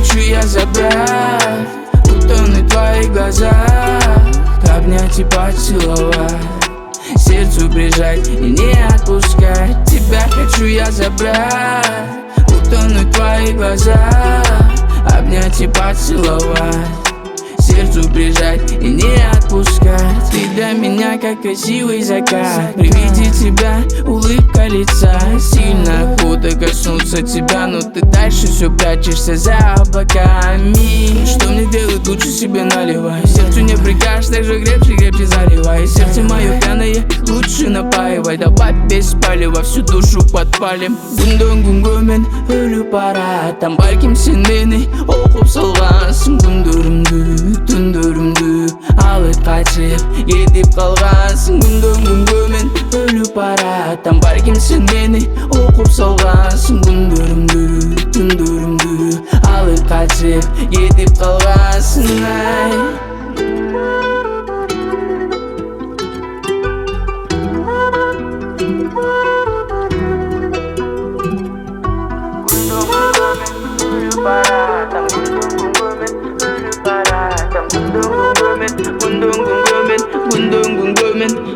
хочу я забрать, утонуть в твоих глазах, обнять и поцеловать, сердцу прижать и не отпускать. Тебя хочу я забрать, утонуть в твоих глазах, обнять и поцеловать, сердцу прижать и не отпускать. Ты для меня как красивый закат, при виде тебя улыбка лица. Сильно охота коснуться тебя, но ты дальше все прячешься за облаками. Что мне делать, лучше себе наливай, сердцу не прикажешь, так же крепче заливай. Сердце мое пьяное, лучше напаивай. Давай без палева всю душу подпалим. Гундон-гунгомен ölüp бара, там балким сен мени окуп салгансың. Түндөрүмдү алып качып кетип калгансың. Гундон-гунгомен ölüp бара, там балким сен мени окуп салгансың. Түндөрүмдү алып качып кетип калгансың.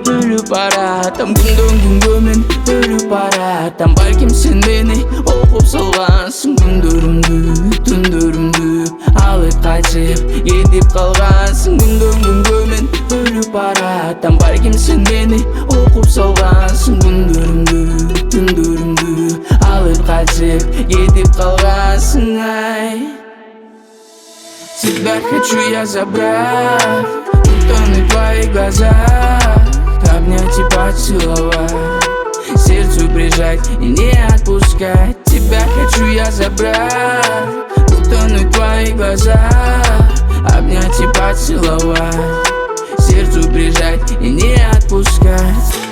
Ölüp бара, там гундон-гунгомен ölüp бара, там балким сен мени окуп салгансың. Түндөрүмдү алып качып кетип калгансың. Гундон-гунгомен ölüp бара, там балким сен мени окуп салгансың. Түндөрүмдү алып качып кетип калгансың. Тебя хочу я забрать, утонуть в твоих глазах, обнять и поцеловать, сердцу прижать и не отпускать. Тебя хочу я забрать, утонуть в твоих глазах, обнять и поцеловать, сердцу прижать и не отпускать.